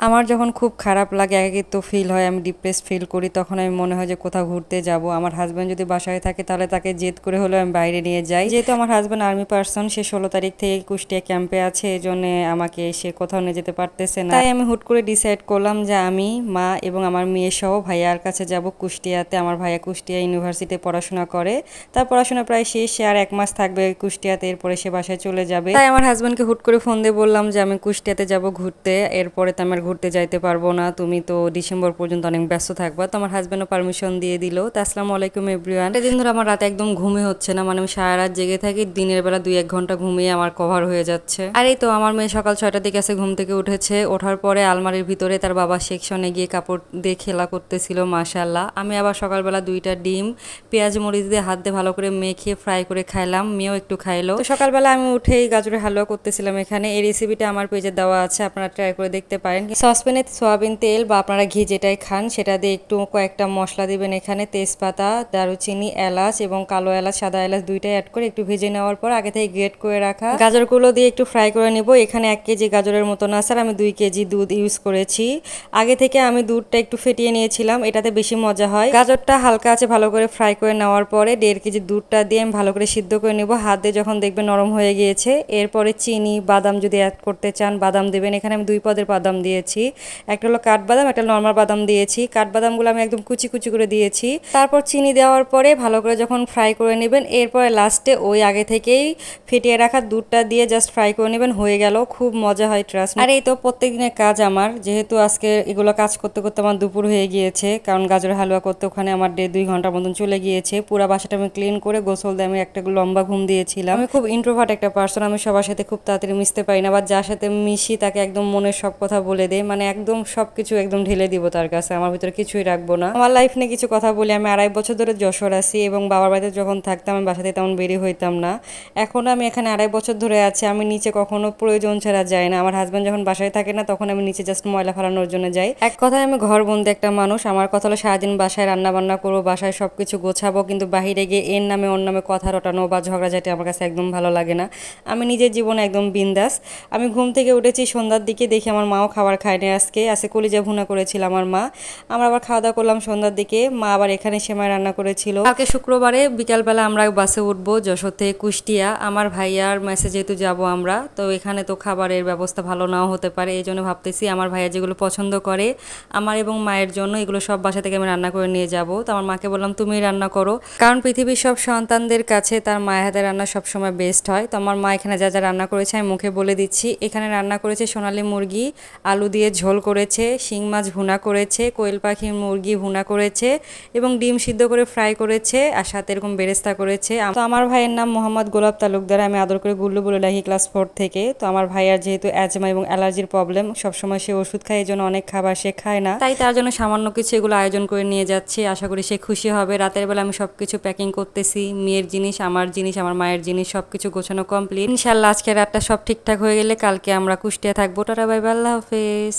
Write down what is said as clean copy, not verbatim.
আমার যখন খুব খারাপ লাগে, একাকিত্ব ফিল হয়, আমি ডিপ্রেস ফিল করি, তখন আমি মনে হয় যে কোথাও ঘুরতে যাব। আমার হাজব্যান্ড যদি বাসায় থাকে তাহলে তাকে জেদ করে হলেও আমি বাইরে নিয়ে যাই। যেহেতু আমার হাজব্যান্ড আর্মি পার্সন, সে 16 তারিখ থেকে কুষ্টিয়া ক্যাম্পে আছে, এই জন্য আমাকে সে কোথাও নিয়ে যেতে পারতেছে না। তাই আমি হুট করে ডিসাইড করলাম যে আমি, মা এবং আমার মেয়ে সহ ভাইয়ার কাছে যাব কুষ্টিয়াতে। আমার ভাইয়া কুষ্টিয়া ইউনিভার্সিটিতে পড়াশোনা করে, তার পড়াশোনা প্রায় শেষ, সে আর 1 মাস থাকবে কুষ্টিয়াতে, এরপরে সে বাসায় চলে যাবে। তাই আমার হাজব্যান্ডকে হুট করে ফোন দিয়ে বললাম যে আমি কুষ্টিয়াতে যাব ঘুরতে, এরপরে তো আমার ঘুরতে যাইতে পারবো না, তুমি তো ডিসেম্বর পর্যন্ত অনেক ব্যস্ত থাকবা। তো আমার হাজব্যান্ডও পারমিশন দিয়ে দিল। তো আসসালামু আলাইকুম এভরিওয়ান। এদিন ধরে আমার রাতে একদম ঘুমে হচ্ছে না, মানে আমি সারা রাত জেগে থাকি, দিনের বেলা 2-1 ঘন্টা ঘুমিয়ে আমার কভার হয়ে যাচ্ছে। আর এই তো আমার মেয়ে সকাল 6টার দিকে এসে ঘুম থেকে উঠেছে, ওঠার পরে আলমারির ভিতরে তার বাবা সেকশনে গিয়ে কাপড় দিয়ে খেলা করতেছিল, মাশাআল্লাহ। আমি আবার সকালবেলা 2টা ডিম পেঁয়াজ মরিচ দিয়ে হাত দিয়ে ভালো করে মেখে ফ্রাই করে খাইলাম, মেয়েও একটু খাইলো। তো সকালবেলা আমি উঠেই গাজরের হালুয়া করতেছিলাম এখানে। এই রেসিপিটা আমার পেজে দেওয়া আছে, আপনারা ট্রাই করে দেখতে পারেন। সসপ্যানে সয়াবিন তেল বা আপনারা ঘি যেটাই খান সেটা দিয়ে একটু কয়েকটা মশলা দিবেন এখানে, তেজপাতা, দারুচিনি, এলাচ এবং কালো এলাচ, সাদা এলাচ দুইটাই অ্যাড করে একটু ভেজে নেওয়ার পর আগে থেকে গ্রেট করে রাখা গাজরগুলো দিয়ে একটু ফ্রাই করে নিব। এখানে 1 কেজি গাজরের মতো না স্যার, আমি 2 কেজি দুধ ইউজ করেছি। আগে থেকে আমি দুধটা একটু ফেটিয়ে নিয়েছিলাম, এটাতে বেশি মজা হয়। গাজরটা হালকা আছে ভালো করে ফ্রাই করে নেওয়ার পরে 1.5 কেজি দুধটা দিয়ে আমি ভালো করে সিদ্ধ করে নেব। হাত দিয়ে যখন দেখবেন নরম হয়ে গিয়েছে, এরপরে চিনি, বাদাম যদি অ্যাড করতে চান বাদাম দেবেন। এখানে আমি 2 পদের বাদাম দিয়েছি, একটা হলো কাঠবাদাম, একটা নর্মাল বাদাম দিয়েছি। কাঠবাদামগুলো আমি একদম কুচি কুচি করে দিয়েছি। তারপর চিনি দেওয়ার পরে ভালো করে যখন ফ্রাই করে নেবেন, এরপরে লাস্টে ওই আগে থেকেই ফেটিয়ে রাখা দুধটা দিয়ে জাস্ট ফ্রাই করে নেবেন, হয়ে গেল। খুব মজা হয়, ট্রাস্ট। আর এই তো প্রত্যেক দিনের কাজ আমার, যেহেতু আজকে এগুলো কাজ করতে করতে আমার দুপুর হয়ে গিয়েছে, কারণ গাজরের হালুয়া করতে ওখানে আমার 1.5-2 ঘন্টার মতন চলে গিয়েছে। পুরো বাসাটা আমি ক্লিন করে গোসল দিয়ে আমি একটা লম্বা ঘুম দিয়েছিলাম। আমি খুব ইন্ট্রোভার্ট একটা পার্সন, আমি সবার সাথে খুব তাড়াতাড়ি মিশতে পারি না, বা যার সাথে মিশি তাকে একদম মনের সব কথা বলে দেয়, মানে একদম সবকিছু একদম ঢেলে দিব তার কাছে, আমার ভিতরে কিছুই রাখবো না। আমার লাইফ নিয়ে কিছু কথা বলি, আমি 2.5 বছর ধরে যশোর আছি এবং বাবার বাড়িতে যখন থাকতাম আমি বাসাতে তেমন বেরিয়ে হইতাম না। এখন আমি এখানে 2.5 বছর ধরে আছি, আমি নিচে কখনো প্রয়োজন ছাড়া যাই না। আমার হাজব্যান্ড যখন বাসায় থাকে না তখন আমি নিচে জাস্ট ময়লা ফেলানোর জন্য যাই। এক কথায় আমি ঘরবন্দি একটা মানুষ। আমার কথা হলো সারাদিন বাসায় রান্না বান্না করবো, বাসায় সবকিছু গোছাবো, কিন্তু বাহিরে গিয়ে এর নামে ওর নামে কথা রটানো বা ঝগড়াঝাটি আমার কাছে একদম ভালো লাগে না। আমি নিজের জীবনে একদম বিন্দাস। আমি ঘুম থেকে উঠেছি সন্ধ্যার দিকে, দেখি আমার মাও খাবার খায়নি আজকে কলিজা ভুনা করেছিল আমার মা। আমরা আবার খাওয়া দাওয়া করলাম সন্ধ্যার দিকে, মা আবার এখানে সেমাই রান্না করেছিল। কালকে শুক্রবারে বিকালবেলা আমরা বাসে উঠবো যশোর থেকে কুষ্টিয়া। আমার ভাইয়ার মেসে যেহেতু যাবো আমরা, তো এখানে তো খাবারের ব্যবস্থা ভালো নাও হতে পারে, এই জন্য ভাবতেছি আমার ভাইয়া যেগুলো পছন্দ করে আমার এবং মায়ের জন্য এগুলো সব বাসা থেকে আমি রান্না করে নিয়ে যাব। তো আমার মাকে বললাম তুমি রান্না করো, কারণ পৃথিবীর সব সন্তানদের কাছে তার মায়ের হাতে রান্না সবসময় বেস্ট হয়। তো আমার মা এখানে যা যা রান্না করেছে আমি মুখে বলে দিচ্ছি। এখানে রান্না করেছে সোনালী মুরগি আলু দিয়ে ঝোল করেছে, শিং মাছ ভুনা করেছে, কোয়েল পাখি মুরগি ভুনা করেছে এবং ডিম সিদ্ধ করে ফ্রাই করেছে, আর সাথে এরকম বেরেস্তা করেছে। তো আমার ভাইয়ের নাম মোহাম্মদ গোলাপ তালুকদার, আমি আদর করে গুল্লু বলে ডাকি ক্লাস 4 থেকে। তো আমার ভাইয়ার যেহেতু অ্যাজমা এবং অ্যালার্জির প্রবলেম, সবসময় সে ওষুধ খায়, এই জন্য অনেক খাবার সে খায় না, তাই তার জন্য সামান্য কিছু এগুলো আয়োজন করে নিয়ে যাচ্ছি। আশা করি সে খুশি হবে। রাতের বেলা আমি সবকিছু প্যাকিং করতেছি, মেয়ের জিনিস, আমার জিনিস, আমার মায়ের জিনিস, সবকিছু গোছানো কমপ্লিট। ইনশাল্লাহ আজকে রাতটা সব ঠিকঠাক হয়ে গেলে কালকে আমরা কুষ্টিয়া থাকবো। টাটা বাই বাই, আল্লাহ হাফেজ।